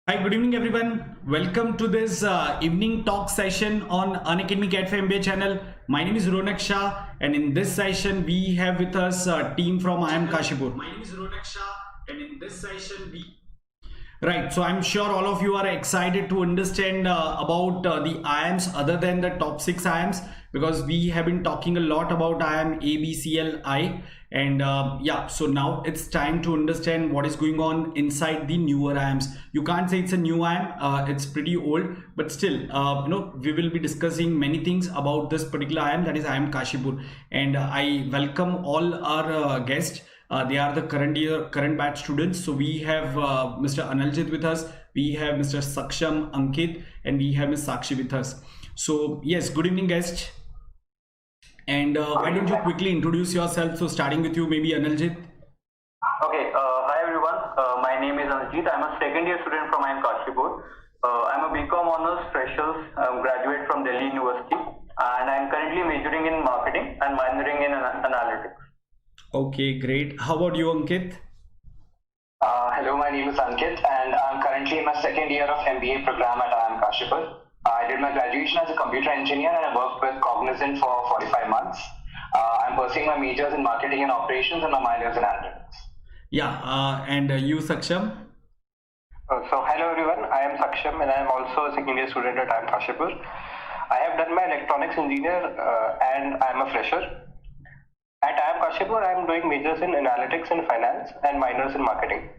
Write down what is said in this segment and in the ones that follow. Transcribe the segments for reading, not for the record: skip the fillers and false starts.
Hi, good evening everyone. Welcome to this evening talk session on Unacademy CAT4MBA channel. My name is Ronak Shah, and in this session we have with us a team from IIM Kashipur. My name is Ronak Shah, and in this session we Right, so I'm sure all of you are excited to understand about the IIMs other than the top 6 IIMs, because we have been talking a lot about IIM A, B, C, L, I, and yeah, so now it's time to understand what is going on inside the newer IIMs. You can't say it's a new IIM, it's pretty old, but still, we will be discussing many things about this particular IIM, that is IIM Kashipur, and I welcome all our guests. They are the current batch students. So we have Mr. Analjit with us, we have Mr. Saksham, Ankit, and we have Ms. Sakshi with us. So yes, good evening guests. And why don't you quickly introduce yourself? So starting with you, maybe Analjit. Okay, hi everyone. My name is Analjit. I'm a second year student from IIM Kashipur. I'm a BCom honors freshers graduate from Delhi University, and I'm currently majoring in marketing and minoring in analytics. Okay, great. How about you, Ankit? Hello, my name is Ankit, and I'm currently in my second year of MBA program at IIM Kashipur. I did my graduation as a computer engineer, and I worked with Cognizant for 45 months. I'm pursuing my majors in marketing and operations and my minors in analytics. Yeah, and you, Saksham? So hello everyone, I am Saksham and I am also a second year student at IIM Kashipur. I have done my electronics engineer and I am a fresher. At IIM Kashipur, I am doing majors in analytics and finance and minors in marketing.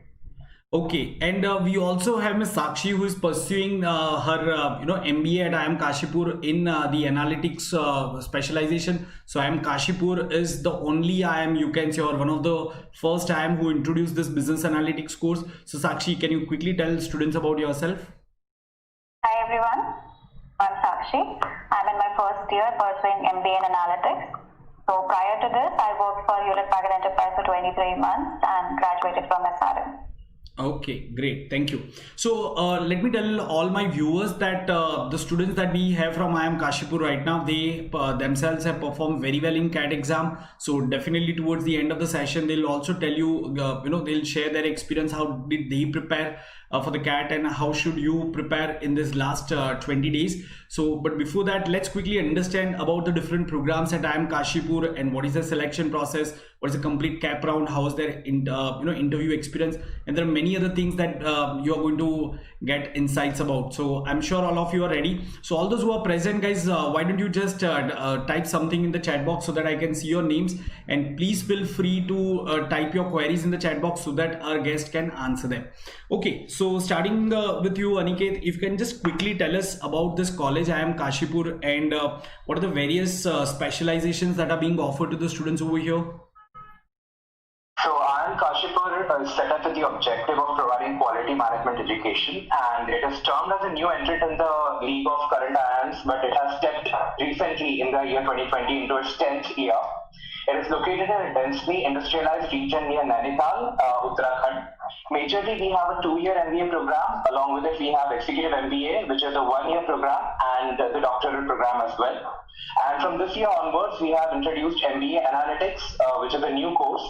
Okay, and we also have Ms. Sakshi, who is pursuing her MBA at IIM Kashipur in the analytics specialization. So IIM Kashipur is the only IIM, you can say, or one of the first IIM who introduced this business analytics course. So Sakshi, can you quickly tell students about yourself? Hi everyone, I'm Sakshi. I'm in my first year pursuing MBA in analytics. So prior to this, I worked for Hewlett Packard Enterprise for 23 months and graduated from SRM. Okay, great. Thank you. So let me tell all my viewers that the students that we have from IIM Kashipur right now, they themselves have performed very well in CAT exam. So definitely towards the end of the session, they'll also tell you, they'll share their experience. How did they prepare for the CAT and how should you prepare in this last 20 days. So, but before that, let's quickly understand about the different programs at IIM Kashipur and what is the selection process, what is the complete CAP round, how is their interview experience, and there are many other things that you are going to get insights about. So I'm sure all of you are ready. So all those who are present, guys, why don't you just type something in the chat box so that I can see your names, and please feel free to type your queries in the chat box so that our guest can answer them. Okay, so starting with you, Aniket, if you can just quickly tell us about this college IIM Kashipur and what are the various specializations that are being offered to the students over here? So IIM Kashipur is set up with the objective of providing quality management education, and it is termed as a new entrant in the league of current IIMs, but it has stepped recently in the year 2020 into its 10th year. It is located in a densely industrialized region near Nainital, Uttarakhand. Majorly, we have a 2-year MBA program. Along with it, we have Executive MBA, which is a 1-year program, and the doctoral program as well. And from this year onwards, we have introduced MBA Analytics, which is a new course.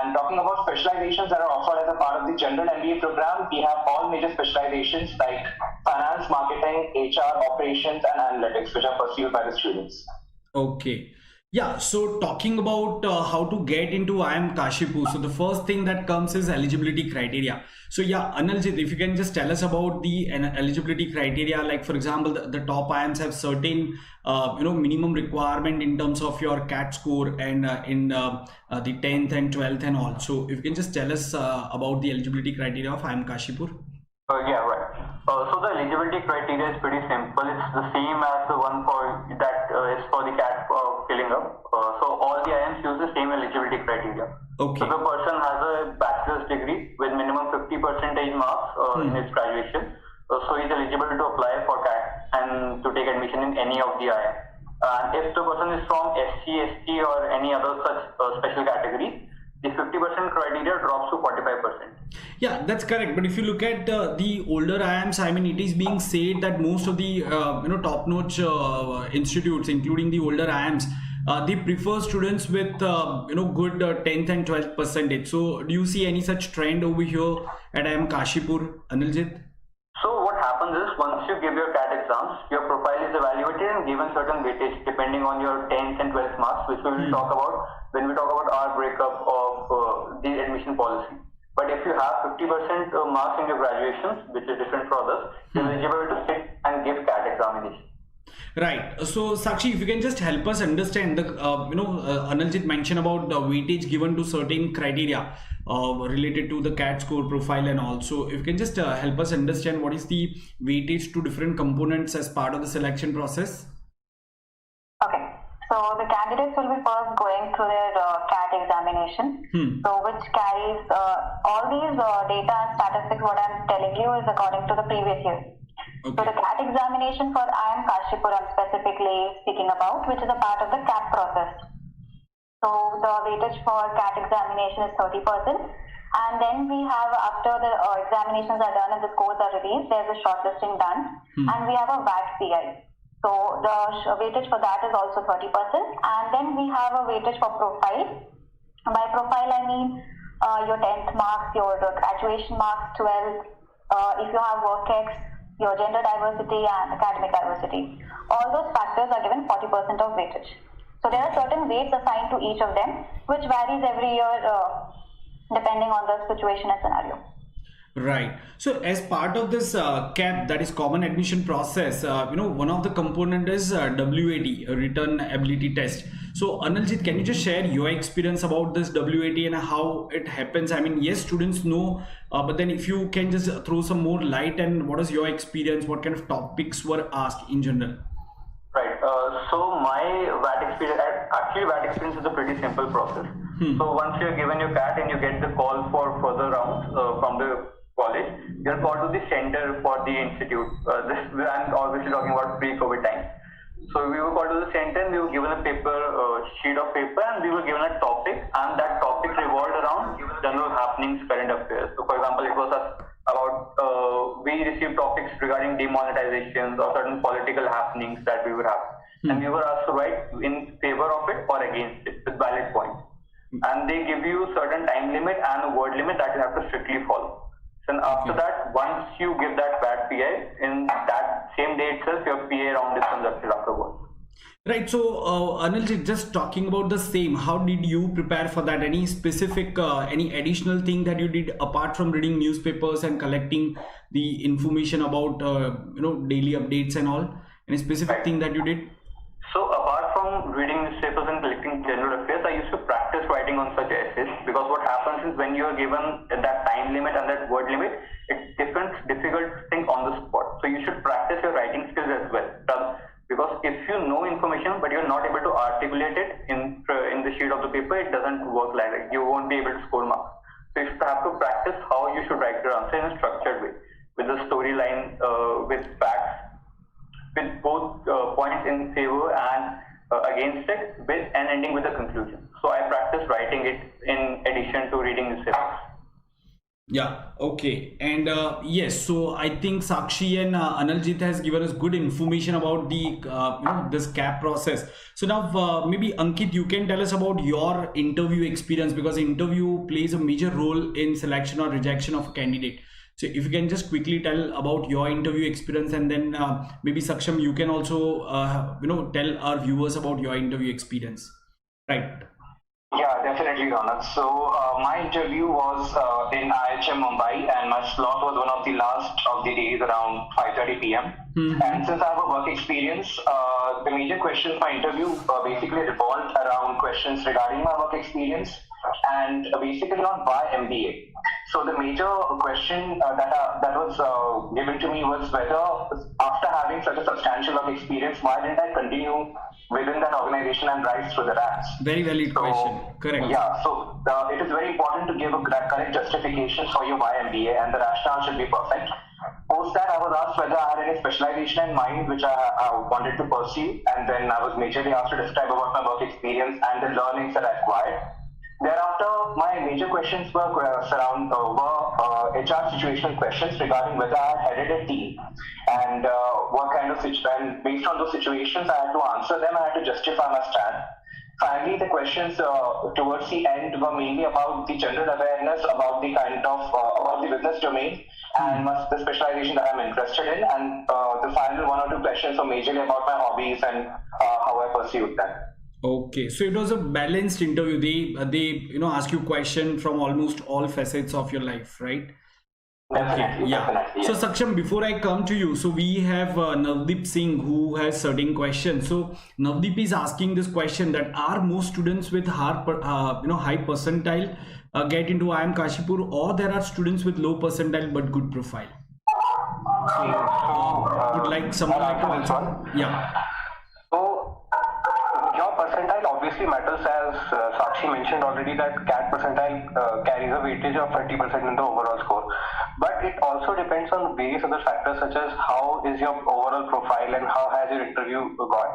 And talking about specializations that are offered as a part of the general MBA program, we have all major specializations like finance, marketing, HR, operations, and analytics, which are pursued by the students. Okay. Yeah, so talking about how to get into IIM Kashipur, so the first thing that comes is eligibility criteria. So yeah, Analjit, if you can just tell us about the eligibility criteria, like for example, the top IIMs have certain minimum requirement in terms of your CAT score and in the 10th and 12th and all. So if you can just tell us about the eligibility criteria of IIM Kashipur. Yeah, right. So the eligibility criteria is pretty simple. It's the same as the one is for the CAT filling up. So all the IIMs use the same eligibility criteria. Okay. So the person has a bachelor's degree with minimum 50% marks in his graduation. So he's eligible to apply for CAT and to take admission in any of the IIM. And if the person is from SC, ST or any other such special category, the 50% criteria drops to 45%. Yeah, that's correct. But if you look at the older IIMs, I mean, it is being said that most of the top-notch institutes, including the older IIMs, they prefer students with good 10th and 12th percentage. So do you see any such trend over here at IIM Kashipur, Analjit? happens is once you give your CAT exams, your profile is evaluated and given certain weightage depending on your 10th and 12th marks, which we will talk about when we talk about our breakup of the admission policy. But if you have 50% marks in your graduation, which is different for others, you're eligible to sit and give CAT examination. Right. So Sakshi, if you can just help us understand the, Analjit mentioned about the weightage given to certain criteria related to the CAT score profile and also if you can just help us understand what is the weightage to different components as part of the selection process. Okay. So the candidates will be first going through their CAT examination. So which carries all these data and statistics. What I'm telling you is according to the previous year. Okay. So the CAT examination for IIM Kashipur I'm specifically speaking about, which is a part of the CAT process. So the weightage for CAT examination is 30%. And then we have, after the examinations are done and the scores are released, there's a shortlisting done. And we have a VAT PI. So the weightage for that is also 30%. And then we have a weightage for profile. By profile, I mean your 10th marks, your graduation marks, 12th, if you have work ex, your gender diversity and academic diversity. All those factors are given 40% of weightage. So there are certain weights assigned to each of them, which varies every year depending on the situation and scenario. Right. So as part of this CAP, that is common admission process, one of the component is WAT, a written ability test. So Analjit, can you just share your experience about this WAT and how it happens? I mean, yes, students know, but then if you can just throw some more light and what is your experience, what kind of topics were asked in general? Right. So my VAT experience, actually VAT experience is a pretty simple process. So once you're given your CAT and you get the call for further rounds from the college, you're called to the center for the institute. I'm obviously talking about pre-COVID times. So we were called to the center and we were given a sheet of paper and we were given a topic, and that topic revolved around general happenings, current affairs. So for example, it was about, we received topics regarding demonetizations or certain political happenings that we would have. And we were asked to write in favor of it or against it with valid points. And they give you certain time limit and a word limit that you have to strictly follow. Then after that, once you give that VAT PI, in that same day itself, your PA round is conducted afterwards. Right. So, Anil, just talking about the same, how did you prepare for that? Any specific, any additional thing that you did apart from reading newspapers and collecting the information about, daily updates and all? Any specific thing that you did? So, apart from reading newspapers and collecting general affairs, I used to practice writing on such essays, because what happens is when you are given that time limit and that word limit, it's difficult to think on the spot. So, you should practice your writing skills as well. Because if you know information but you're not able to articulate it in the sheet of the paper, it doesn't work like that. You won't be able to score marks. So you have to practice how you should write your answer in a structured way, with a storyline, with facts, with both points in favor and against it, and ending with a conclusion. So I practice writing it in addition to reading newspapers. Yeah, okay. And yes, so I think Sakshi and Analjit has given us good information about the this CAP process. So now maybe Ankit, you can tell us about your interview experience, because interview plays a major role in selection or rejection of a candidate. So if you can just quickly tell about your interview experience, and then maybe Saksham, you can also tell our viewers about your interview experience. Right. Yeah, definitely, Ronak. So my interview was in IIM Mumbai, and my slot was one of the last of the days around 5:30 p.m. And since I have a work experience, the major questions for interview basically revolved around questions regarding my work experience and basically on why MBA. So the major question that was given to me was whether, after having such a substantial work experience, why didn't I continue within that organization and rise through the ranks? Very valid question. Correct. Yeah, so it is very important to give a correct justification for your why MBA, and the rationale should be perfect. Post that, I was asked whether I had any specialization in mind which I wanted to pursue, and then I was majorly asked to describe about my work experience and the learnings that I acquired. Thereafter, my major questions were around HR situational questions regarding whether I headed a team and what kind of situation. Based on those situations, I had to answer them. I had to justify my stand. finally, the questions towards the end were mainly about the general awareness about the kind of about the business domain and the specialization that I'm interested in, and the final 1 or 2 questions were majorly about my hobbies and how I pursued them. Okay, so it was a balanced interview. They ask you question from almost all facets of your life, right? Definitely, Yeah. definitely. So Yes. Saksham, before I come to you, so we have Navdeep Singh who has certain questions. So Navdeep is asking this question that are most students with high percentile get into IIM Kashipur, or there are students with low percentile but good profile? Would like someone like to answer? Yeah. So your percentile obviously matters, as Sakshi mentioned already, that CAT percentile carries a weightage of 30% in the overall score. But it also depends on various other factors, such as how is your overall profile and how has your interview gone,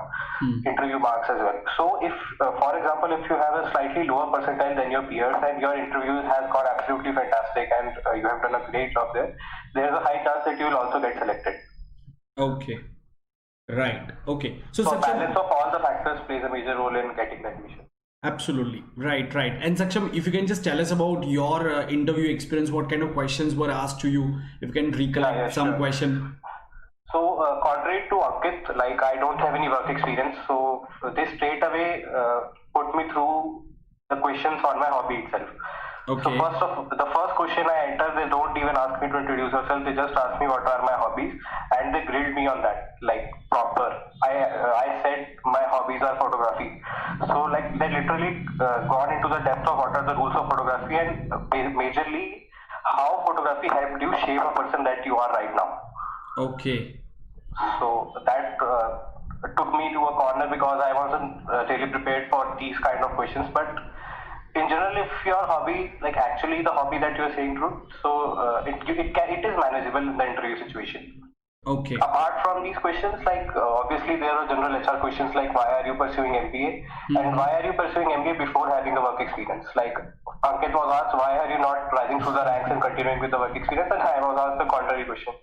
interview marks as well. So if, for example, if you have a slightly lower percentile than your peers and your interviews has gone absolutely fantastic and you have done a great job there, there's a high chance that you will also get selected. Okay. Right. Okay. So So Saksham, balance of all the factors plays a major role in getting the admission. absolutely. Right. And Saksham, if you can just tell us about your interview experience, what kind of questions were asked to you? If you can recollect Yeah, some sure. question. So, contrary to Ankit, like I don't have any work experience, so they straight away put me through the questions on my hobby itself. Okay. So the first question I enter, they don't even ask me to introduce yourself. They just ask me what are my hobbies, and they grilled me on that, like proper. I said my hobbies are photography. So like they literally gone into the depth of what are the rules of photography and majorly how photography helped you shape a person that you are right now. Okay. So that took me to a corner because I wasn't really prepared for these kind of questions. But in general, if your hobby, like actually the hobby that you're saying true, so it is manageable in the interview situation. Okay. Apart from these questions, like obviously there are general HR questions like why are you pursuing MBA and why are you pursuing MBA before having a work experience? Like Ankit was asked why are you not rising through the ranks and continuing with the work experience, and I was asked the contrary question,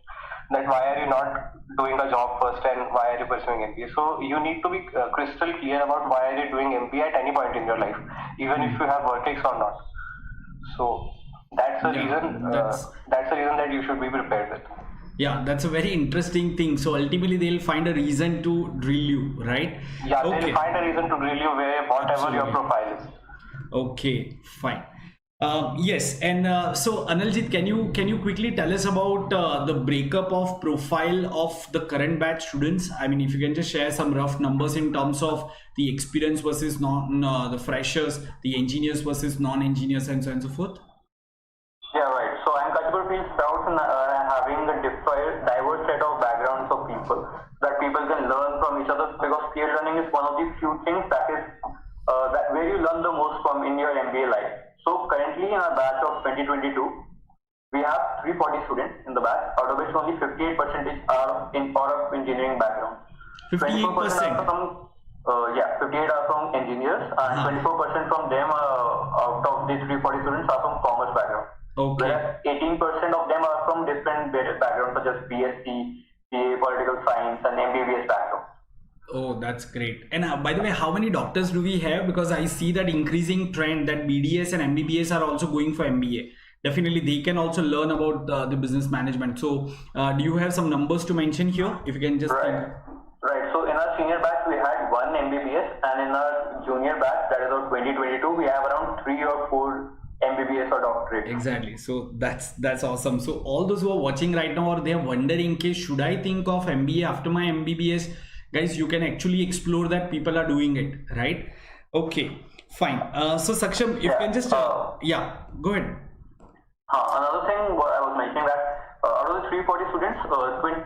that why are you not doing a job first and why are you pursuing MBA? So you need to be crystal clear about why are you doing MBA at any point in your life, even if you have work ex or not. So that's the reason. That's the reason that you should be prepared with. Yeah, that's a very interesting thing. So ultimately they'll find a reason to drill you, right? Yeah, Okay. they'll find a reason to drill you where whatever your Absolutely. profile is. Okay, fine. Yes, and so Analjit, can you quickly tell us about the breakup of profile of the current batch students? I mean, if you can just share some rough numbers in terms of the experience versus the freshers, the engineers versus non-engineers, and so on and so forth. Yeah, right. So IIM Kashipur feels proud in having a diverse set of backgrounds of people that people can learn from each other, because peer learning is one of the few things that is that where you learn the most from in your MBA life. So currently in our batch of 2022, we have 340 students in the batch, out of which only 58% are in or of engineering background. 58%. 24% are from 58 are from engineers, and 24% from them out of the 340 students are from commerce background. Okay. Whereas 18% of them are from different backgrounds such as BSc, BA, political science, and MBA Vs background. Oh, that's great. And by the way, how many doctors do we have? Because I see that increasing trend that BDS and MBBS are also going for MBA. Definitely, they can also learn about the business management. So, do you have some numbers to mention here? If you can just... Right. So in our senior batch, we had 1 MBBS, and in our junior batch, that is our 2022, we have around 3 or 4 MBBS or doctorate. Exactly. So that's awesome. So all those who are watching right now, or they are wondering, okay, should I think of MBA after my MBBS? Guys, you can actually explore that. People are doing it, right? Okay, fine. So Saksham, if you can just go ahead. Another thing what I was mentioning that out of the 340 students,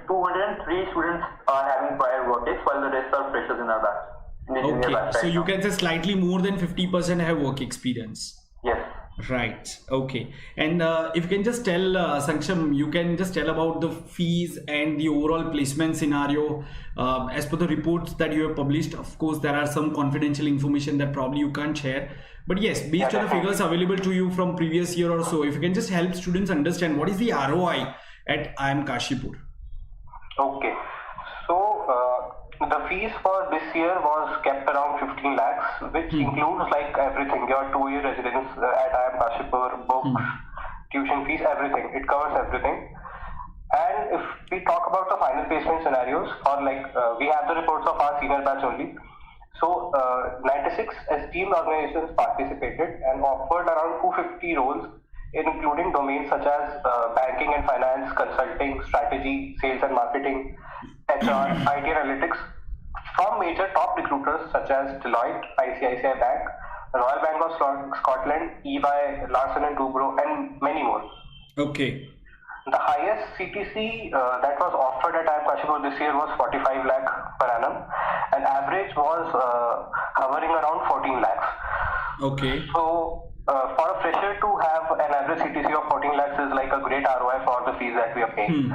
203 students are having prior work ex, while the rest are freshers in our batch. In the junior batch, So right you now. can say slightly more than 50% have work experience. Yes. Right. Okay. And if you can just tell Saksham, you can just tell about the fees and the overall placement scenario as per the reports that you have published. Of course, there are some confidential information that probably you can't share. But yes, based on the figures available to you from previous year or so, if you can just help students understand what is the ROI at IIM Kashipur. Okay. So the fees for this year was kept around 15 lakhs, which includes like everything, your 2-year residence at IIM Kashipur, books, tuition fees, everything. It covers everything. And if we talk about the final placement scenarios, or like we have the reports of our senior batch only. So 96 esteemed organizations participated and offered around 250 roles, including domains such as banking and finance, consulting, strategy, sales and marketing, HR, IT analytics, from major top recruiters such as Deloitte, ICICI Bank, Royal Bank of Scotland, EY, Larsen and Toubro, and many more. Okay. The highest CTC that was offered at IIM Kashipur this year was 45 lakh per annum, and average was hovering around 14 lakhs. Okay. So for a fresher to have an average CTC of 14 lakhs is like a great ROI for the fees that we are paying.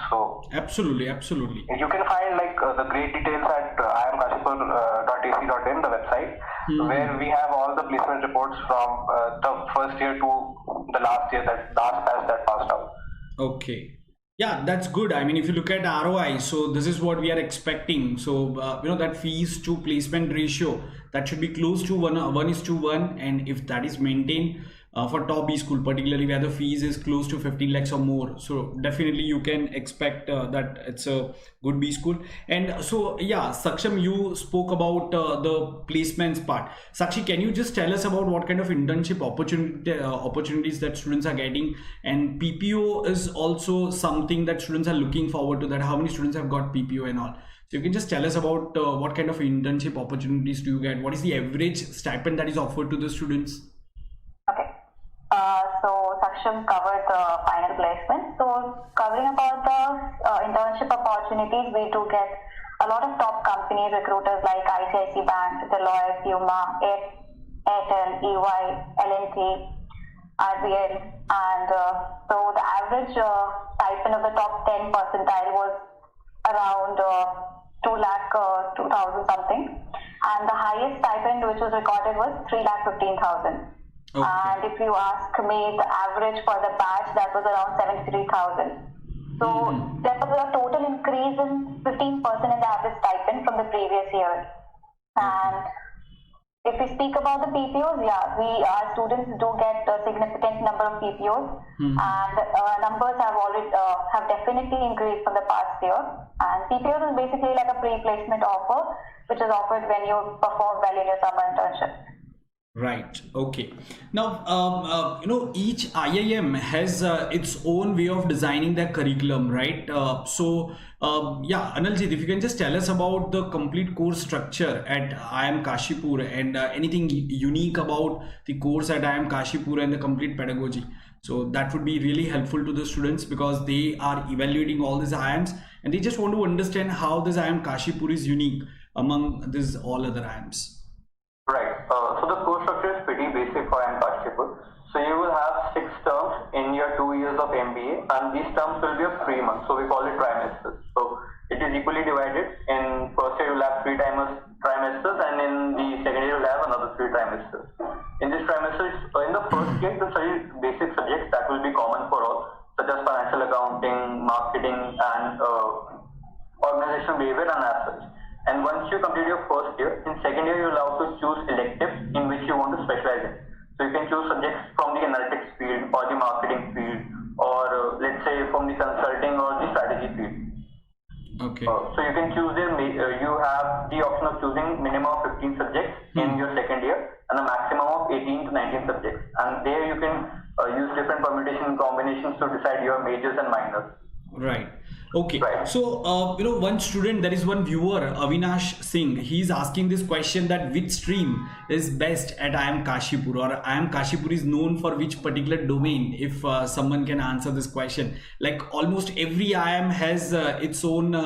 So absolutely. you can find like the great details at iimkashipur.ac.in, the website, where we have all the placement reports from the first year to the last year, that last batch that passed out. Okay. Yeah, that's good. I mean, if you look at ROI, so this is what we are expecting. So, that fees to placement ratio, that should be close to 1:1, and if that is maintained for top B school, particularly where the fees is close to 15 lakhs or more, so definitely you can expect that it's a good B school. And so, yeah, Saksham, you spoke about the placements part. Sakshi, can you just tell us about what kind of internship opportunities that students are getting? And PPO is also something that students are looking forward to, that how many students have got PPO and all. So you can just tell us about what kind of internship opportunities do you get? What is the average stipend that is offered to the students? Okay. So Saksham covered the final placement. So covering about the internship opportunities, we do get a lot of top companies, recruiters like ICICI Bank, Deloitte, Puma, Airtel, EY, L&T, RBL, and so the average stipend of the top 10 percentile was around 2,02,000 something, and the highest stipend which was recorded was 3,15,000. Okay. And if you ask me, the average for the batch, that was around 73,000. So there was a total increase in 15% in the average stipend from the previous year. And if we speak about the PPOs, yeah, our students do get a significant number of PPOs, and numbers have definitely increased from the past year. And PPOs is basically like a pre-placement offer, which is offered when you perform well in your summer internship. Right. Okay. Now, each IIM has its own way of designing their curriculum, right? Analjit, if you can just tell us about the complete course structure at IIM Kashipur and anything unique about the course at IIM Kashipur and the complete pedagogy. So that would be really helpful to the students, because they are evaluating all these IIMs and they just want to understand how this IIM Kashipur is unique among these all other IIMs. Right. So the course structure is pretty basic for IIM Kashipur. So you will have 6 terms in your 2 years of MBA, and these terms will be of 3 months. So we call it trimesters. So it is equally divided. In first year you will have 3 trimesters, and in the second year you will have another 3 trimesters. In this trimester, in the first year, the basic subjects that will be common for all, such as financial accounting, marketing, and organizational behavior and as such. And once you complete your first year, in second year you will have to choose elective in which you want to specialize in. So you can choose subjects from the analytics field or the marketing field, or let's say from the consulting or the strategy field. Okay. So you can choose you have the option of choosing minimum of 15 subjects in your second year and a maximum of 18 to 19 subjects. And there you can use different permutation combinations to decide your majors and minors. Right. Okay. Right. So, one student, there is one viewer, Avinash Singh, he's asking this question, that which stream is best at IIM Kashipur, or IIM Kashipur is known for which particular domain, if someone can answer this question. Like almost every IIM has its own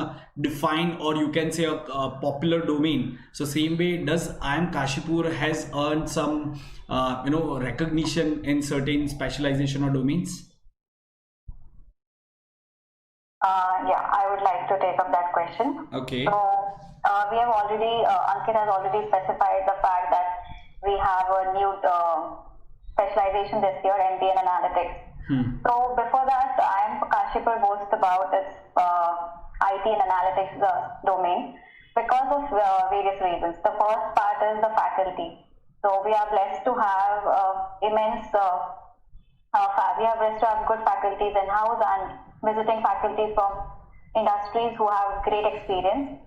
defined, or you can say a popular domain. So same way, does IIM Kashipur has earned some, recognition in certain specialization or domains? I would like to take up that question. Okay. So we have already, Ankit has already specified the fact that we have a new specialization this year, MBA in Analytics. So before that, IIM Kashipur boasts about its IT and Analytics domain. because of various reasons. The first part is the faculty. So we are blessed to have good faculties in-house and visiting faculty from industries who have great experience.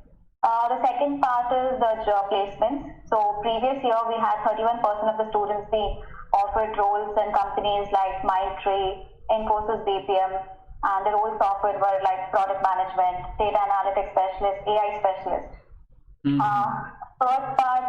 The second part is the job placements. So previous year we had 31% of the students being offered roles in companies like Mindtree, Infosys BPM, and the roles offered were like product management, data analytics specialist, AI specialist. Third part,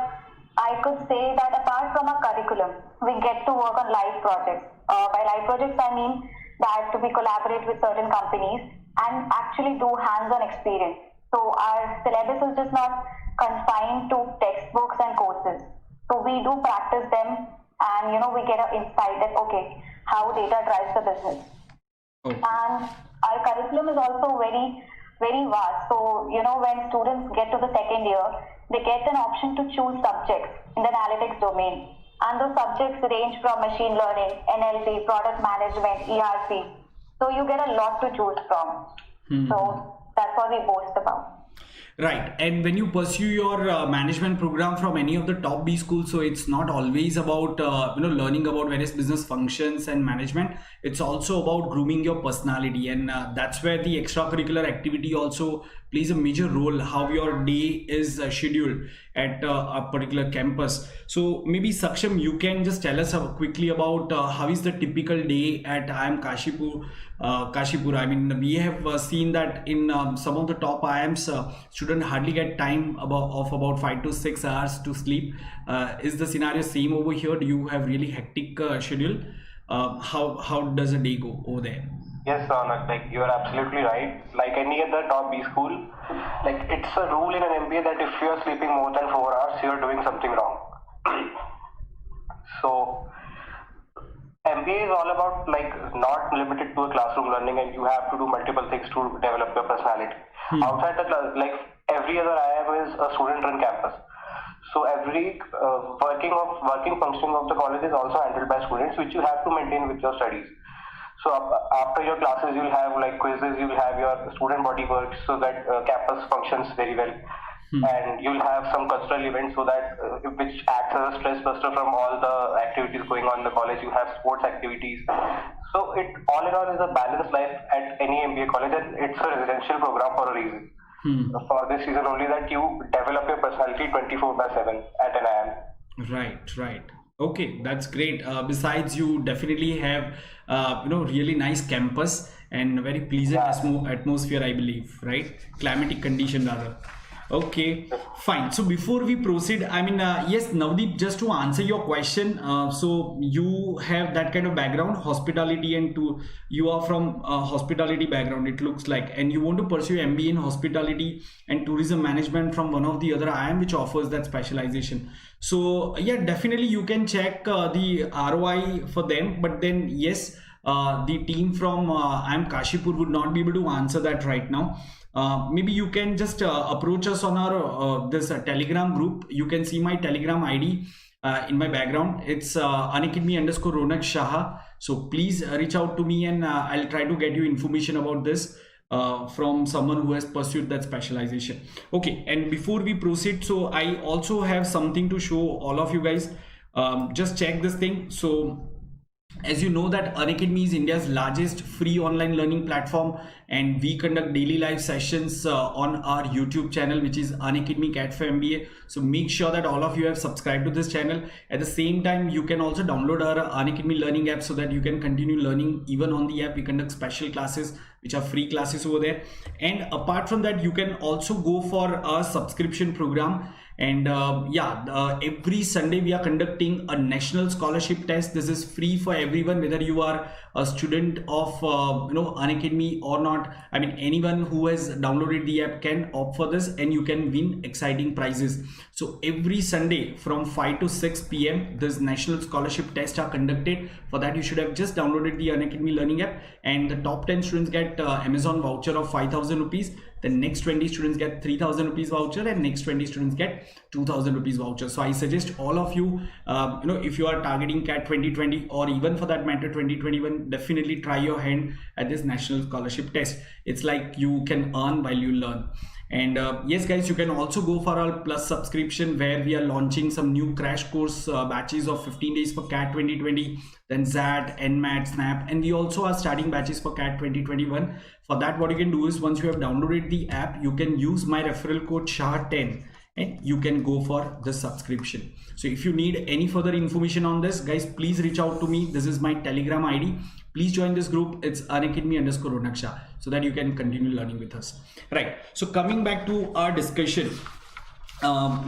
I could say that apart from our curriculum, we get to work on live projects. By live projects, I mean that we collaborate with certain companies and actually do hands-on experience. So our syllabus is just not confined to textbooks and courses. So we do practice them, and we get an insight that how data drives the business. And our curriculum is also very, very vast. So when students get to the second year, they get an option to choose subjects in the analytics domain, and those subjects range from machine learning, NLP, product management, ERP. So you get a lot to choose from. So that's what we boast about. Right. And when you pursue your management program from any of the top B schools, so it's not always about learning about various business functions and management. It's also about grooming your personality, and that's where the extracurricular activity also plays a major role, how your day is scheduled at a particular campus. So maybe Saksham, you can just tell us quickly about how is the typical day at IIM Kashipur. I mean, we have seen that in some of the top IIMs, students hardly get time of about 5 to 6 hours to sleep. Is the scenario same over here? Do you have really hectic schedule? How does a day go over there? Yes, Ronak, like you are absolutely right. Like any other top B school, like it's a rule in an MBA that if you are sleeping more than 4 hours, you are doing something wrong. So MBA is all about like not limited to a classroom learning, and you have to do multiple things to develop your personality. Outside the class, like every other IIM is a student-run campus. So every working functioning of the college is also handled by students, which you have to maintain with your studies. So after your classes, you'll have like quizzes, you'll have your student body work so that campus functions very well. And you'll have some cultural events so that which acts as a stress buster from all the activities going on in the college. You have sports activities. So it all in all is a balanced life at any MBA college, and it's a residential program for a reason. For this reason only, that you develop your personality 24/7 at an IIM. Right. Okay, that's great. Besides, you definitely have really nice campus and very pleasant atmosphere, I believe, right? Climatic condition rather. Okay, fine. So before we proceed, I mean, yes, Navdeep, just to answer your question, so you have that kind of background, hospitality, and you are from hospitality background, it looks like, and you want to pursue MBA in hospitality and tourism management from one of the other IIM which offers that specialization. So yeah, definitely you can check the ROI for them, but then yes, the team from IIM Kashipur would not be able to answer that right now. Maybe you can just approach us on our this Telegram group. You can see my Telegram ID in my background. It's Unacademy_Ronak Shah. So please reach out to me, and I'll try to get you information about this from someone who has pursued that specialization. Okay, and before we proceed, so I also have something to show all of you guys. Just check this thing. So as you know that Unacademy is India's largest free online learning platform, and we conduct daily live sessions on our YouTube channel, which is Unacademy CAT4MBA. So make sure that all of you have subscribed to this channel. At the same time, you can also download our Unacademy learning app so that you can continue learning even on the app. We conduct special classes which are free classes over there, and apart from that, you can also go for a subscription program. And every Sunday we are conducting a national scholarship test. This is free for everyone, whether you are a student of Unacademy or not. I mean, anyone who has downloaded the app can opt for this, and you can win exciting prizes. So every Sunday from 5 to 6 p.m. this national scholarship tests are conducted. For that, you should have just downloaded the Unacademy learning app, and the top 10 students get Amazon voucher of 5,000 rupees. The next 20 students get 3,000 rupees voucher, and next 20 students get 2,000 rupees voucher. So I suggest all of you, if you are targeting CAT 2020 or even for that matter 2021, definitely try your hand at this national scholarship test. It's like you can earn while you learn. And yes guys, you can also go for our plus subscription, where we are launching some new crash course batches of 15 days for CAT 2020, then ZAT, NMAT, SNAP, and we also are starting batches for CAT 2021. For that, what you can do is, once you have downloaded the app, you can use my referral code SHAH10 and you can go for the subscription. So if you need any further information on this, guys, please reach out to me. This is my Telegram ID. Please join this group. It's Unacademy_Ronak Shah, so that you can continue learning with us. Right. So coming back to our discussion.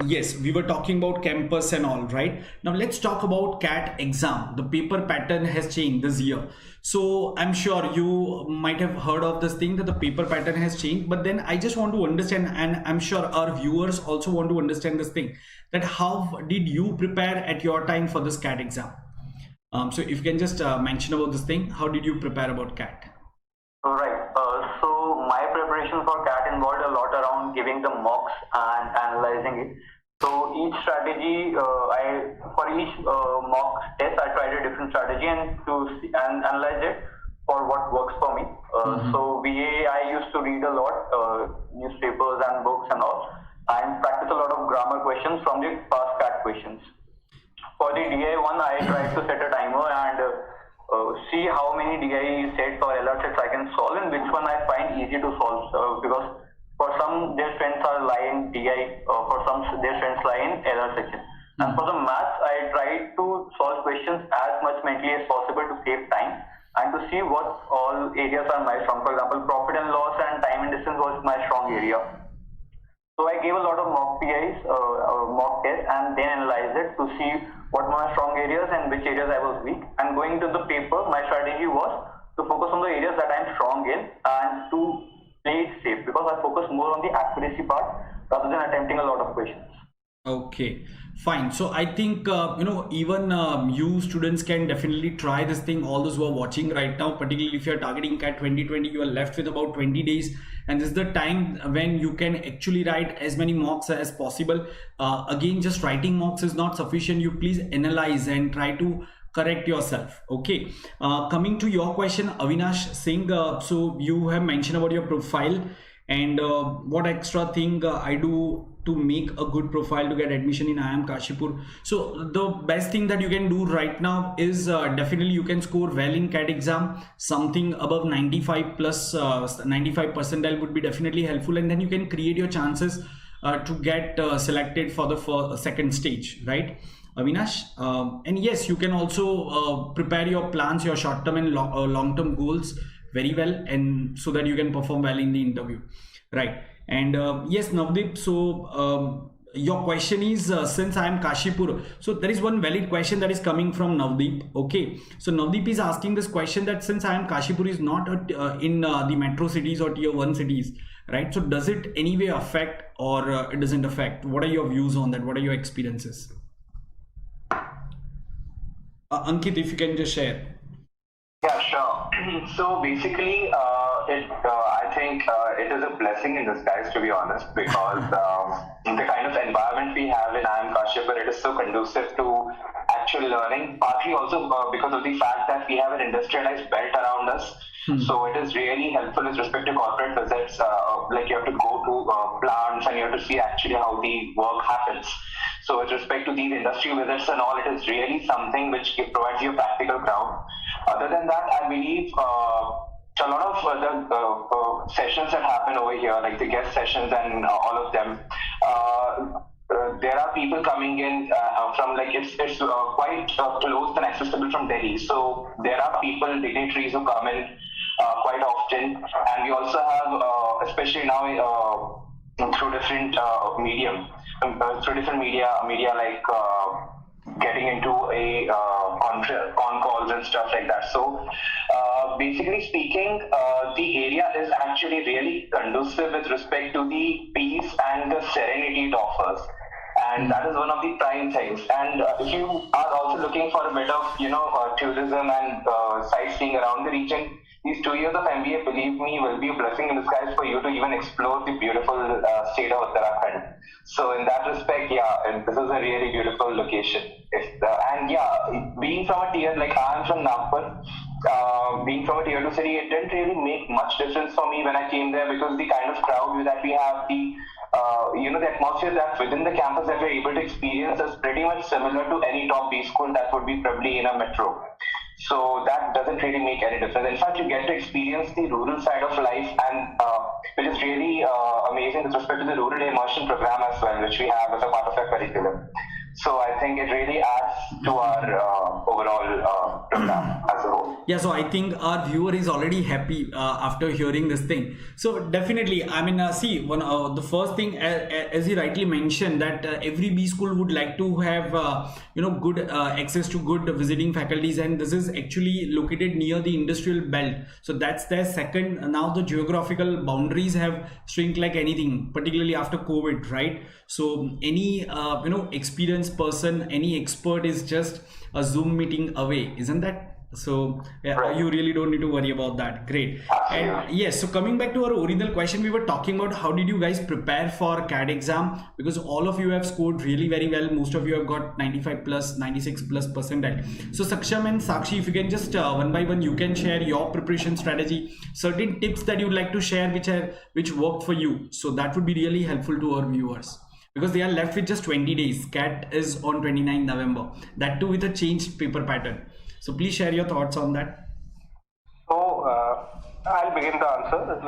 Yes, we were talking about campus and all, right? Now let's talk about CAT exam. The paper pattern has changed this year. So I'm sure you might have heard of this thing, that the paper pattern has changed, but then I just want to understand, and I'm sure our viewers also want to understand this thing, that how did you prepare at your time for this CAT exam? So if you can just mention about this thing, how did you prepare about CAT? All right. So my preparation for CAT involved a lot around giving the mocks and analyzing it. So each strategy, for each mock test, I tried a different strategy and analyze it for what works for me. So VA, I used to read a lot, newspapers and books and all, and practice a lot of grammar questions from the past CAT questions. For the DI one, I tried to set a timer and see how many DI sets or LR sets I can solve, and which one I find easy to solve, because for some their strengths are lie in DI, for some their strengths lie in LR section. And for the maths, I tried to solve questions as much mentally as possible to save time and to see what all areas are my strong. For example, profit and loss and time and distance was my strong area. So I gave a lot of mock PIs, mock tests, and then analyzed it to see what were my strong areas and which areas I was weak. And going to the paper, my strategy was to focus on the areas that I'm strong in and to play it safe, because I focus more on the accuracy part rather than attempting a lot of questions. Okay, fine. So I think even you students can definitely try this thing. All those who are watching right now, particularly if you're targeting CAT 2020, you are left with about 20 days, and this is the time when you can actually write as many mocks as possible. Again, just writing mocks is not sufficient. You please analyze and try to correct yourself. Okay, coming to your question, Avinash Singh, so you have mentioned about your profile and what extra thing I do to make a good profile to get admission in IIM Kashipur. So the best thing that you can do right now is definitely you can score well in CAT exam. Something above 95 plus 95 percentile would be definitely helpful, and then you can create your chances to get selected for the second stage, right, Avinash? And yes, you can also prepare your plans, your short-term and long-term goals very well, and so that you can perform well in the interview, right? And yes, Navdeep, so your question is since I am Kashipur, so there is one valid question that is coming from Navdeep. Okay, so Navdeep is asking this question that since I am Kashipur is not in the metro cities or tier 1 cities, right? So does it anyway affect or it doesn't affect? What are your views on that? What are your experiences? Ankit, if you can just share. Yeah, sure. So basically, I think it is a blessing in disguise, to be honest, because the kind of environment we have in IIM Kashipur, it is so conducive to actual learning, partly also because of the fact that we have an industrialized belt around us. So it is really helpful with respect to corporate visits, like you have to go to plants and you have to see actually how the work happens. So with respect to these industry visits and all, it is really something which provides you a practical ground. Other than that, I believe a lot of the sessions that happen over here, like the guest sessions and all of them, there are people coming in from like it's quite close and accessible from Delhi. So there are people, dignitaries who come in quite often, and we also have, especially now through different media like getting into a con calls and stuff like that. So basically speaking, the area is actually really conducive with respect to the peace and the serenity it offers. And that is one of the prime things. And if you are also looking for a bit of, tourism and sightseeing around the region, these 2 years of MBA, believe me, will be a blessing in disguise for you to even explore the beautiful state of Uttarakhand. So in that respect, yeah, this is a really beautiful location. Being from a tier, like I am from Nagpur, being from a tier 2 city, it didn't really make much difference for me when I came there, because the kind of crowd that we have, the atmosphere that's within the campus that we're able to experience is pretty much similar to any top B school that would be probably in a metro. So that doesn't really make any difference. In fact, you get to experience the rural side of life, and which is really amazing with respect to the rural immersion program as well, which we have as a part of our curriculum. So I think it really adds to our overall program as a whole. Yeah, so I think our viewer is already happy after hearing this thing. So definitely, I mean, see, the first thing, as you rightly mentioned, that every B school would like to have good access to good visiting faculties, and this is actually located near the industrial belt. So that's their second. Now the geographical boundaries have shrunk like anything, particularly after COVID, right? So any experienced person, any expert is just a Zoom meeting away, isn't that? So Right. you really don't need to worry about that. Great. And yes, so coming back to our original question, we were talking about how did you guys prepare for CAT exam, because all of you have scored really very well. Most of you have got 95 plus, 96 plus percentile. So Saksham and Sakshi, if you can just one by one, you can share your preparation strategy, certain tips that you'd like to share which worked for you. So that would be really helpful to our viewers, because they are left with just 20 days. CAT is on 29 November. That too with a changed paper pattern. So please share your thoughts on that. So I'll begin the answer.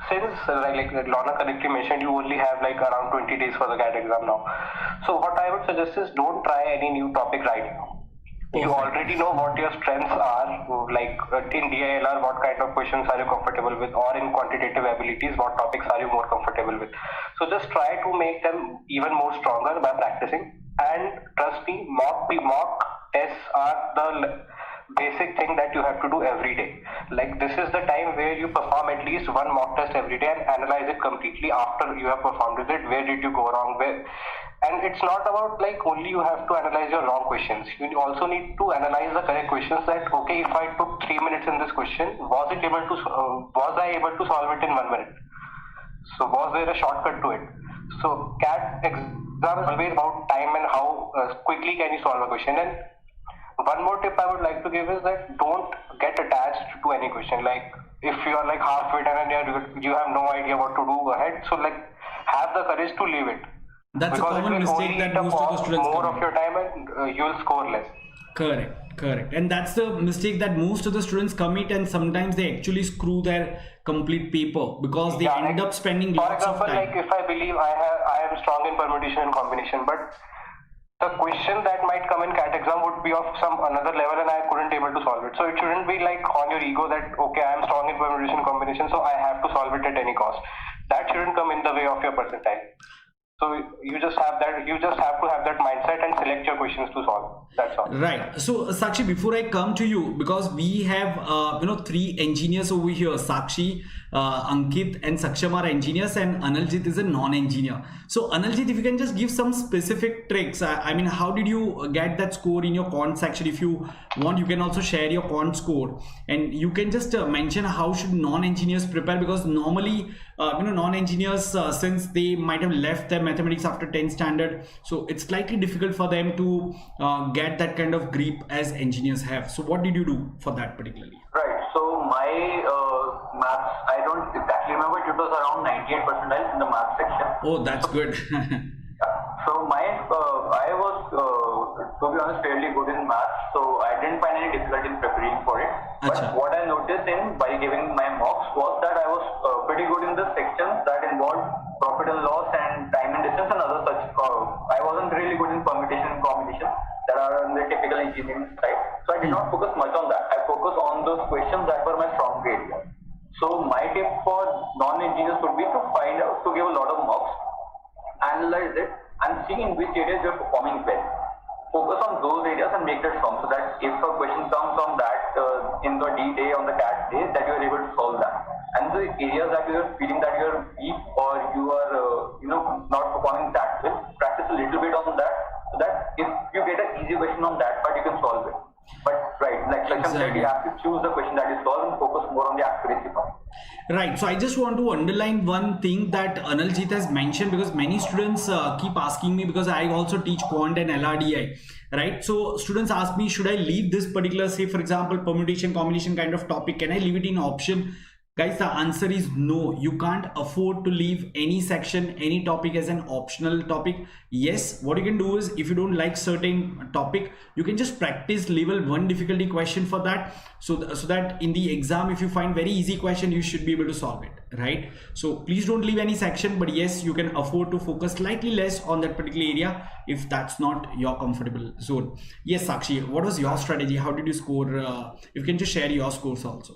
Since like Lorna correctly mentioned, you only have around 20 days for the CAT exam now. So what I would suggest is don't try any new topic right now. You already know what your strengths are, in DILR, what kind of questions are you comfortable with, or in quantitative abilities, what topics are you more comfortable with. So just try to make them even more stronger by practicing. And trust me, mock tests are the basic thing that you have to do every day. This is the time where you perform at least one mock test every day and analyze it completely after you have performed with it. Where did you go wrong? And it's not about only you have to analyze your wrong questions. You also need to analyze the correct questions. That okay, if I took 3 minutes in this question, was I able to solve it in 1 minute? So was there a shortcut to it? So CAT exam is always about time and how quickly can you solve a question. And one more tip I would like to give is that don't get attached to any question. If you are halfway done and you have no idea what to do ahead, so have the courage to leave it. That's because a common mistake that most of the students more commit. of your time and you will score less. Correct. And that's the mistake that most of the students commit, and sometimes they actually screw their complete paper because they end up spending lots of time. For example, if I believe I am strong in permutation and combination, but the question that might come in CAT exam would be of some another level and I couldn't able to solve it. So it shouldn't be on your ego that okay, I am strong in permutation and combination, so I have to solve it at any cost. That shouldn't come in the way of your percentile. So you just have to have that mindset and select your questions to solve. That's all. Right. So Sakshi, before I come to you, because we have 3 engineers over here, Sakshi, Ankit and Saksham are engineers, and Analjit is a non-engineer. So Analjit, if you can just give some specific tricks. I mean, how did you get that score in your quant section? If you want, you can also share your quant score, and you can just mention how should non-engineers prepare, because normally non-engineers, since they might have left their mathematics after 10th standard, so it's slightly difficult for them to get that kind of grip as engineers have. So what did you do for that particularly? Right. So my maths, I don't exactly remember, it was around 98 percentile in the maths section. Oh, that's good. So I was, to be honest, fairly good in maths, so I didn't find any difficulty in preparing for it. But what I noticed by giving my mocks was that I was pretty good in the sections that involved profit and loss and time and distance and other such. I wasn't really good in permutation and combination that are on the typical engineering side. So I did not focus much on that. I focused on those questions that were my strong area. So my tip for non-engineers would be to give a lot of mocks, analyze it, and see in which areas you're performing well. Focus on those areas and make that strong, so that if a question comes on that in the D day, on the CAT day, that you're able to solve that. And the areas that you're feeling that you're weak or you are not performing that well, practice a little bit on that, so that if you get an easy question on that part, you can solve it. But right, like Saksham said, you have to choose the question that you solve and focus more on the accuracy part. Right. So I just want to underline one thing that Analjit has mentioned, because many students keep asking me, because I also teach quant and LRDI, right? So students ask me, should I leave this particular, say for example, permutation, combination kind of topic? Can I leave it in option? Guys, the answer is no. You can't afford to leave any section, any topic as an optional topic. Yes, what you can do is, if you don't like certain topic, you can just practice level 1 difficulty question for that. So that in the exam, if you find very easy question, you should be able to solve it, right? So please don't leave any section, but yes, you can afford to focus slightly less on that particular area if that's not your comfortable zone. Yes, Sakshi, what was your strategy? How did you score? If you can just share your scores also.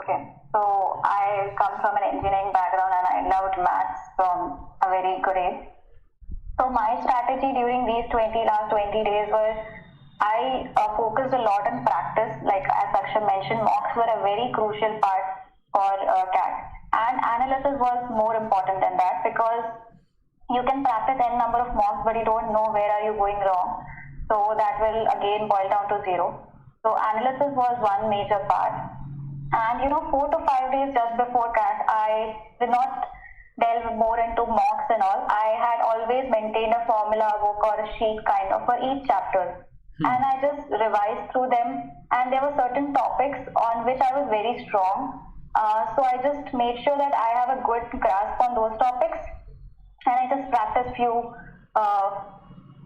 Okay, so I come from an engineering background and I loved maths from a very good age. So my strategy during these last 20 days was I focused a lot on practice. Like as Saksham mentioned, mocks were a very crucial part for CAT, and analysis was more important than that, because you can practice n number of mocks but you don't know where are you going wrong. So that will again boil down to zero. So analysis was one major part. And 4 to 5 days just before CAT, I did not delve more into mocks and all. I had always maintained a formula book or a sheet kind of for each chapter. And I just revised through them, and there were certain topics on which I was very strong. So I just made sure that I have a good grasp on those topics, and I just practiced few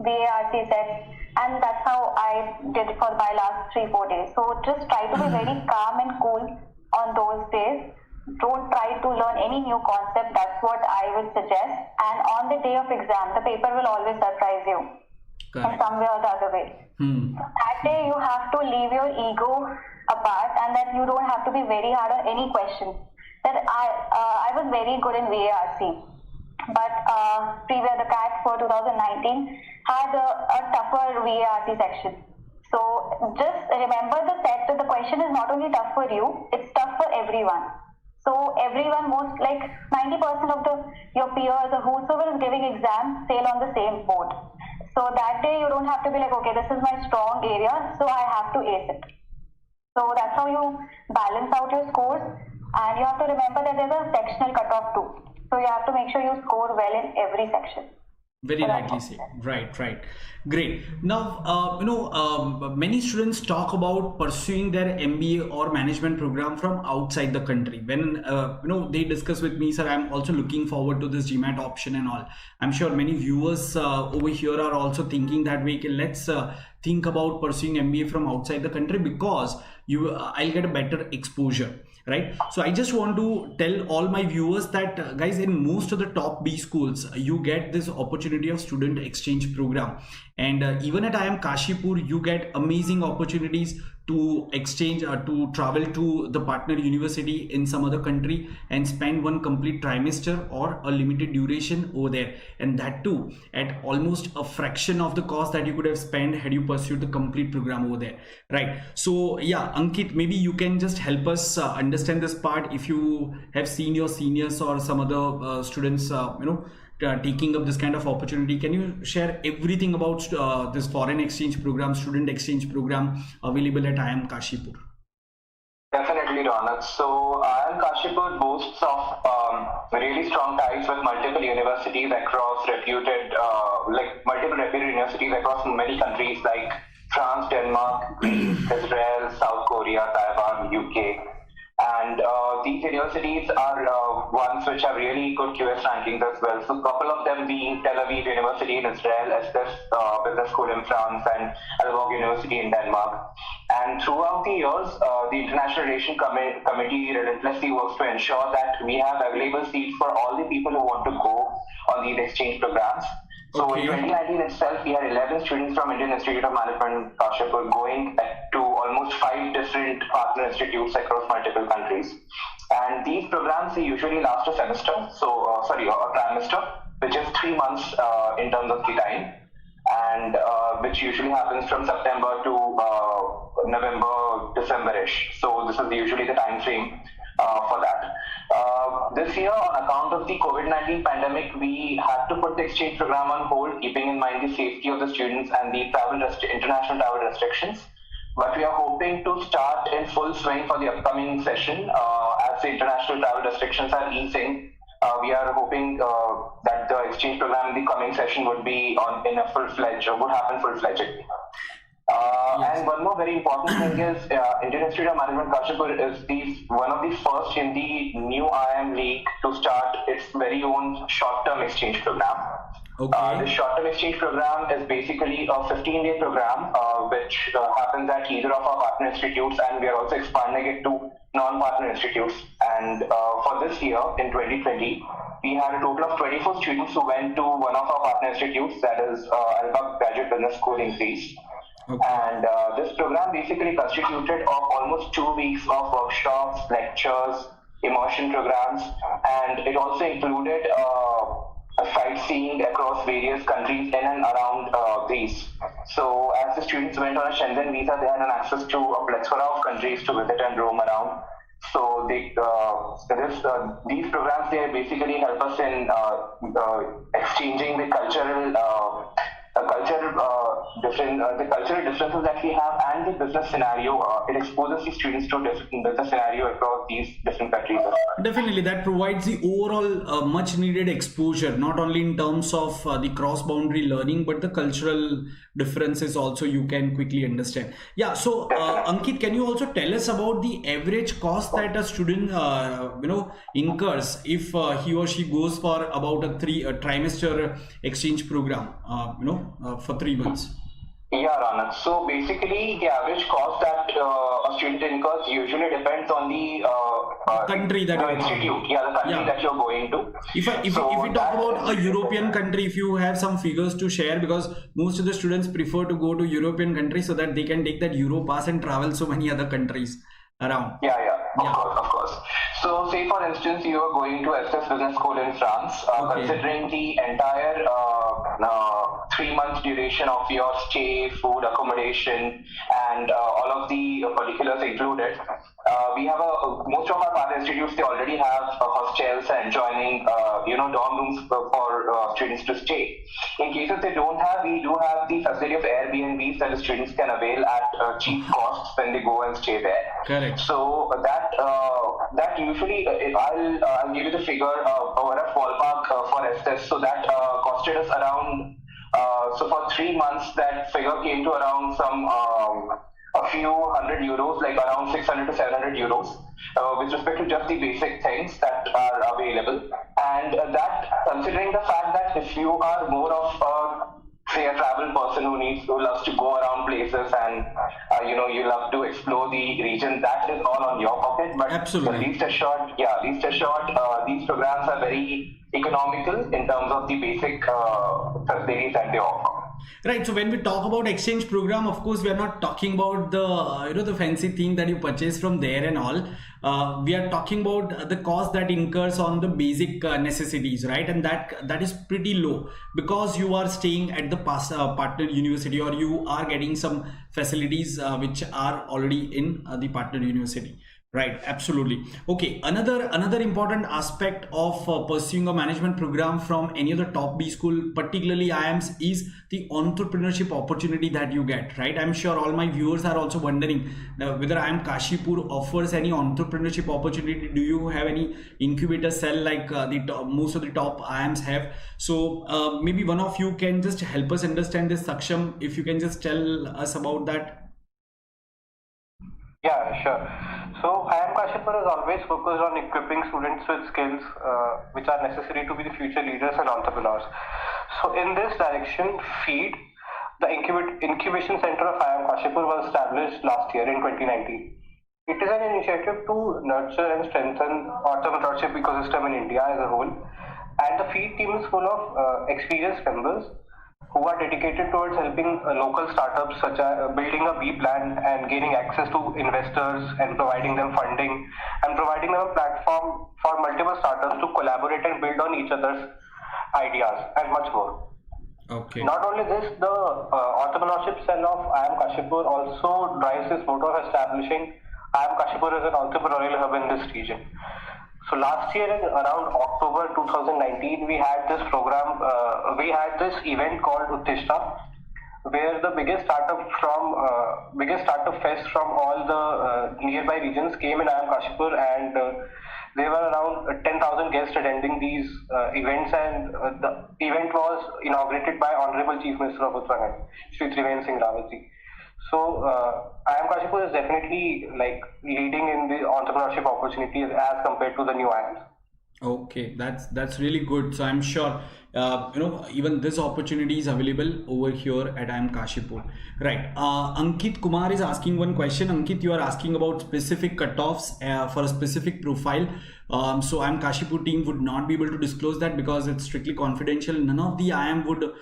VARC sets, and that's how I did for my last 3-4 days. So just try to be very calm and cool on those days. Don't try to learn any new concept. That's what I would suggest. And on the day of exam, the paper will always surprise you in some way or the other way. That day you have to leave your ego apart, and that you don't have to be very hard on any question. That I was very good in VARC. But the CAT for 2019 had a tougher VARC section. So just remember the set that the question is not only tough for you, it's tough for everyone. So everyone, most like 90% of your peers or whosoever is giving exams sail on the same boat. So that day you don't have to be like, okay, this is my strong area, so I have to ace it. So that's how you balance out your scores, and you have to remember that there's a sectional cutoff too. So you have to make sure you score well in every section. Very rightly said. Right. Great. Now, many students talk about pursuing their MBA or management program from outside the country. When, they discuss with me, sir, I'm also looking forward to this GMAT option and all. I'm sure many viewers over here are also thinking that way. Let's think about pursuing MBA from outside the country, because I'll get a better exposure. Right. So I just want to tell all my viewers that guys, in most of the top B schools, you get this opportunity of student exchange program. And even at IIM Kashipur, you get amazing opportunities to exchange to travel to the partner university in some other country and spend one complete trimester or a limited duration over there, and that too at almost a fraction of the cost that you could have spent had you pursued the complete program over there. Right. So yeah, Ankit, maybe you can just help us understand this part. If you have seen your seniors or some other students taking up this kind of opportunity, can you share everything about this foreign exchange program, student exchange program available at IIM Kashipur? Definitely, Ronak. So IIM Kashipur boasts of really strong ties with multiple universities across multiple reputed universities across many countries like France, Denmark, Greece, Israel, South Korea, Taiwan, UK. And these universities are ones which have really good QS rankings as well. So a couple of them being Tel Aviv University in Israel, Estes Business School in France, and Aalborg University in Denmark. And throughout the years, the International Relation Committee relentlessly works to ensure that we have available seats for all the people who want to go on these exchange programs. So in 2019 itself, we had 11 students from Indian Institute of Management Kashipur going to almost 5 different partner institutes across multiple countries. And these programs, they usually last a semester, a trimester, which is 3 months in terms of the time, and which usually happens from September to November, December-ish. So this is usually the time frame for that. This year, on account of the COVID-19 pandemic, we had to put the exchange program on hold, keeping in mind the safety of the students and the international travel restrictions. but we are hoping to start in full swing for the upcoming session as the international travel restrictions are easing. We are hoping that the exchange program in the coming session would be in a full-fledged, or would happen full-fledged. And one more very important thing is Indian Institute of Management Kashipur is one of the first in the new IIM League to start its very own short-term exchange program. Okay. The short-term exchange program is basically a 15-day program which happens at either of our partner institutes, and we are also expanding it to non-partner institutes. And for this year, in 2020, we had a total of 24 students who went to one of our partner institutes, that is Alba Graduate Business School in Greece. Okay. And this program basically constituted of almost 2 weeks of workshops, lectures, immersion programs, and it also included sightseeing across various countries in and around Greece. So as the students went on a Schengen visa, they had an access to a plethora of countries to visit and roam around. So these programs, they basically help us in exchanging the cultural differences that we have, and the business scenario. It exposes the students to different business scenario across these different countries. Definitely, that provides the overall much needed exposure, not only in terms of the cross-boundary learning, but the cultural differences also you can quickly understand. Yeah, so Ankit, can you also tell us about the average cost that a student incurs if he or she goes for about a trimester exchange program, for 3 months? Yeah, Ronak. So basically, the average cost that a student incurs usually depends on the country that the you're institute. going. Yeah, the country that you're going to. If we talk about a European country, if you have some figures to share, because most of the students prefer to go to European countries so that they can take that Euro pass and travel so many other countries around. Yeah, of course. So, say for instance, you are going to SS Business School in France, considering the entire 3 months duration of your stay, food, accommodation, and all of the particulars included. We have most of our partner institutes, they already have hostels and joining, dorm rooms for students to stay. In cases they don't have, we do have the facility of Airbnbs that the students can avail at cheap costs when they go and stay there. Correct. So that usually, I'll give you the figure or a ballpark for SS. So that costed us around. So for 3 months, that figure came to around a few hundred euros, like around 600 to 700 euros, with respect to just the basic things that are available. And that, considering the fact that if you are more of say a travel person who loves to go around places and you love to explore the region, that is all on your pocket. But absolutely, least assured, these programs are very economical in terms of the basic facilities that they offer. Right. So when we talk about exchange program, of course, we are not talking about the the fancy thing that you purchase from there and all. We are talking about the cost that incurs on the basic necessities, right? And that is pretty low because you are staying at the partner university, or you are getting some facilities which are already in the partner university. Right, absolutely. Okay, another important aspect of pursuing a management program from any other top B school, particularly IIMs, is the entrepreneurship opportunity that you get, right? I'm sure all my viewers are also wondering whether IIM Kashipur offers any entrepreneurship opportunity. Do you have any incubator cell like most of the top IIMs have? So maybe one of you can just help us understand this, Saksham, if you can just tell us about that. Yeah, sure. So IIM Kashipur has always focused on equipping students with skills which are necessary to be the future leaders and entrepreneurs. So in this direction, FEED, the incubation center of IIM Kashipur, was established last year in 2019. It is an initiative to nurture and strengthen entrepreneurship ecosystem in India as a whole. And the FEED team is full of experienced members who are dedicated towards helping local startups, such as building a B plan and gaining access to investors and providing them funding and providing them a platform for multiple startups to collaborate and build on each other's ideas and much more. Okay. Not only this, the entrepreneurship cell of IIM Kashipur also drives this motto of establishing IIM Kashipur as an entrepreneurial hub in this region. So last year, around October 2019, we had this program, we had this event called Uttishta, where the biggest startup fest from all the nearby regions came in IIM Kashipur, and there were around 10,000 guests attending these events, and the event was inaugurated by Honorable Chief Minister of Uttarakhand, Shri Trivendra Singh Rawat ji. So IIM Kashipur is definitely like leading in the entrepreneurship opportunities as compared to the new IIMs. Okay, that's really good. So I'm sure even this opportunity is available over here at IIM Kashipur. Right. Ankit Kumar is asking one question. Ankit, you are asking about specific cutoffs for a specific profile. So IIM Kashipur team would not be able to disclose that because it's strictly confidential. None of the IIM would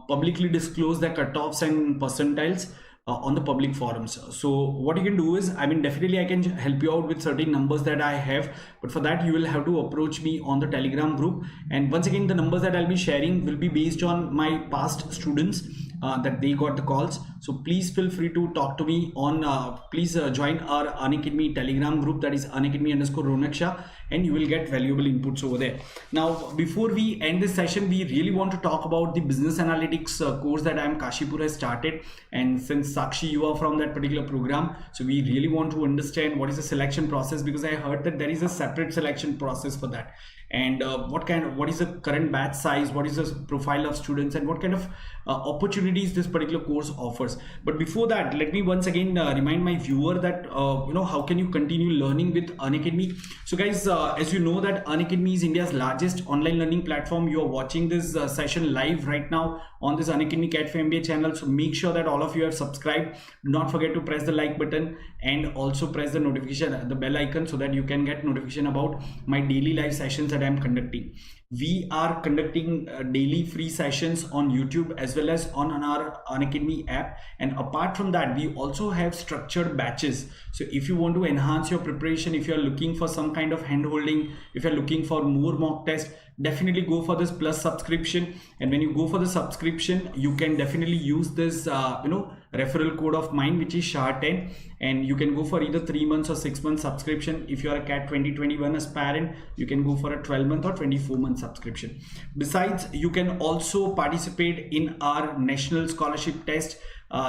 publicly disclose their cutoffs and percentiles on the public forums. So what you can do is, definitely I can help you out with certain numbers that I have, but for that you will have to approach me on the Telegram group. And once again, the numbers that I'll be sharing will be based on my past students that they got the calls. So please feel free to talk to me on please join our Unacademy Telegram group, that is Unacademy_Ronak Shah, and you will get valuable inputs over there. Now, before we end this session, we really want to talk about the business analytics course that IIM Kashipur has started. And since Sakshi, you are from that particular program, so we really want to understand what is the selection process, because I heard that there is a separate selection process for that. And what is the current batch size, what is the profile of students, and what kind of opportunities this particular course offers. But before that, let me once again remind my viewer that how can you continue learning with Unacademy. So guys, as you know that Unacademy is India's largest online learning platform. You are watching this session live right now on this Unacademy CAT4MBA channel, so make sure that all of you have subscribed. Do not forget to press the like button and also press the notification, the bell icon, so that you can get notification about my daily live sessions that I am conducting. We are conducting daily free sessions on YouTube as well as on our Unacademy app, and apart from that we also have structured batches. So if you want to enhance your preparation, if you are looking for some kind of hand holding, if you're looking for more mock tests, definitely go for this plus subscription. And when you go for the subscription, you can definitely use this referral code of mine, which is SHAH10, and you can go for either 3 months or 6 months subscription. If you are a CAT 2021 aspirant, you can go for a 12-month or 24-month subscription. Besides, you can also participate in our national scholarship test.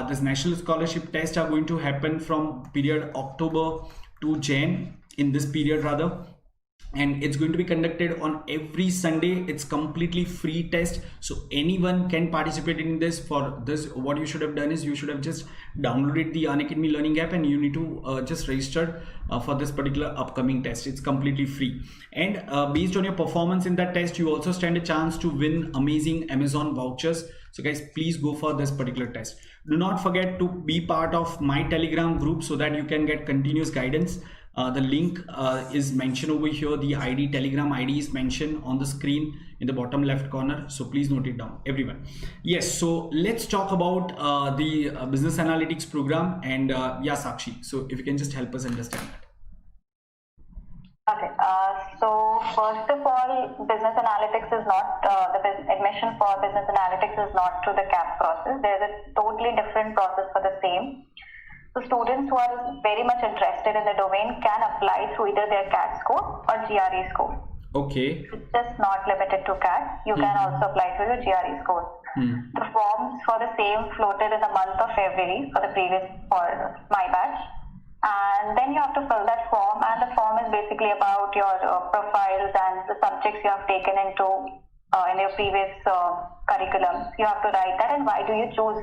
This national scholarship test are going to happen from period October to Jan, in this period rather, and it's going to be conducted on every Sunday. It's completely free test, so anyone can participate in this. For this, what you should have done is you should have just downloaded the Unacademy learning app, and you need to just register for this particular upcoming test. It's completely free, and based on your performance in that test, you also stand a chance to win amazing Amazon vouchers. So guys, please go for this particular test. Do not forget to be part of my Telegram group so that you can get continuous guidance. The link is mentioned over here. The Telegram ID is mentioned on the screen in the bottom left corner, so please note it down, everyone. Yes, so let's talk about the business analytics program, and yeah, Sakshi, so if you can just help us understand that. Okay, so first of all, business analytics is not, admission for business analytics is not through the CAP process. There's a totally different process for the same. So students who are very much interested in the domain can apply through either their CAT score or GRE score. Okay. It's just not limited to CAT. You can also apply through your GRE score. The forms for the same floated in the month of February for my batch. And then you have to fill that form, and the form is basically about your profiles and the subjects you have taken into in your previous curriculum. You have to write that and why do you choose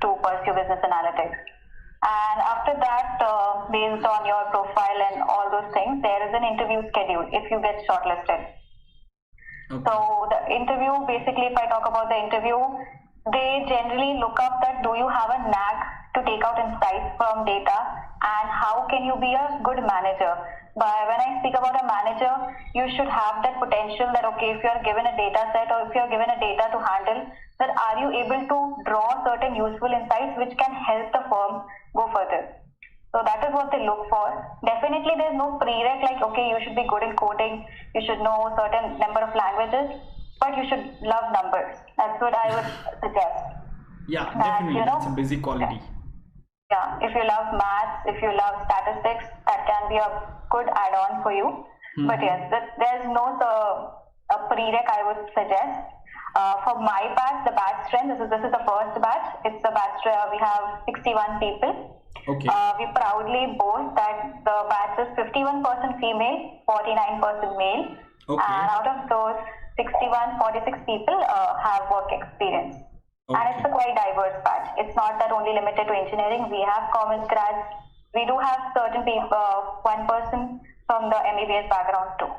to pursue business analytics. And after that, based on your profile and all those things, there is an interview schedule if you get shortlisted. Okay. So the interview, basically, if I talk about the interview, they generally look up that do you have a knack to take out insights from data, and how can you be a good manager. But when I speak about a manager, you should have that potential that, okay, if you are given a data set or if you are given a data to handle, that are you able to draw certain useful insights which can help the firm go further. So that is what they look for. Definitely there's no prereq like, okay, you should be good in coding, you should know certain number of languages, but you should love numbers. That's what I would suggest. Yeah, definitely. That's a basic quality. Yeah, if you love maths, if you love statistics, that can be a good add-on for you. But yes, there's no a prereq I would suggest. For my batch, the batch strength, this is the first batch. It's the batch, we have 61 people. Okay. We proudly boast that the batch is 51% female, 49% male. Okay. And out of those 46 people have work experience. Okay. And it's a quite diverse batch. It's not that only limited to engineering. We have commerce grads. We do have certain people, one person from the MBA background too.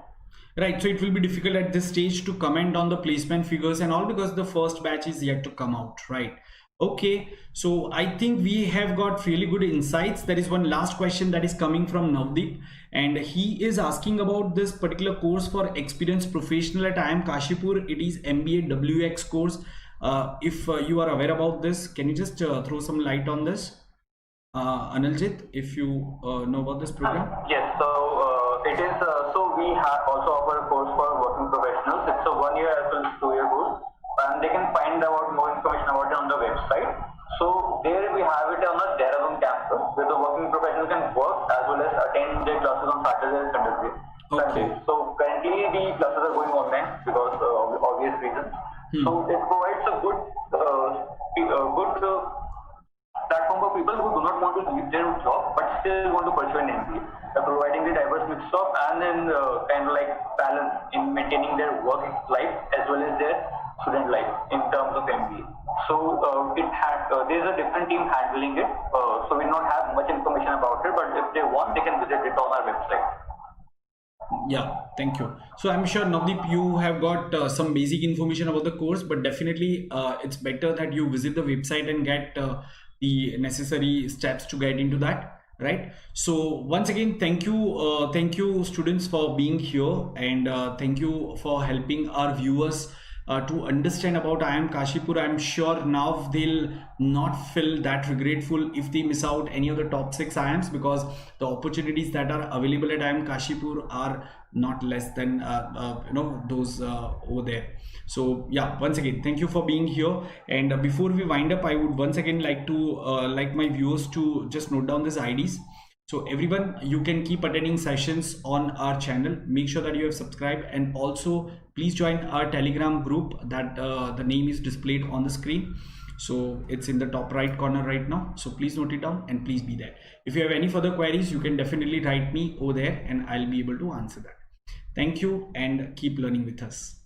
Right, so it will be difficult at this stage to comment on the placement figures and all because the first batch is yet to come out, right? Okay, so I think we have got really good insights. There is one last question that is coming from Navdeep, and he is asking about this particular course for experienced professional at IIM Kashipur. It is MBA WX course. If you are aware about this, can you just throw some light on this? Analjit, if you know about this program. Yes, so it is, so we have also offer a course for working professionals. It's a 1 year as well as 2 year course, and they can find out more information about it on the website. So there we have it on the Dehradun campus, where the working professionals can work as well as attend their classes on Saturday and Sunday. Okay. So currently the classes are going online because of obvious reasons. So it provides a good platform for people who do not want to leave their job but still want to pursue an MBA. They're providing the diverse mix of and then kind of like balance in maintaining their work life as well as their student life in terms of MBA. So there's a different team handling it. So we don't have much information about it, but if they want, they can visit it on our website. Yeah, thank you. So I'm sure Navdeep, you have got some basic information about the course, but definitely it's better that you visit the website and get the necessary steps to get into that, right? So once again, thank you students for being here, and thank you for helping our viewers to understand about IIM Kashipur. I'm sure now they'll not feel that regretful if they miss out any of the top 6 IIMs, because the opportunities that are available at IIM Kashipur are not less than those over there. So yeah, once again, thank you for being here. And before we wind up, I would once again like to like my viewers to just note down these IDs. So everyone, you can keep attending sessions on our channel. Make sure that you have subscribed, and also please join our Telegram group that the name is displayed on the screen. So it's in the top right corner right now. So please note it down and please be there. If you have any further queries, you can definitely write me over there and I'll be able to answer that. Thank you and keep learning with us.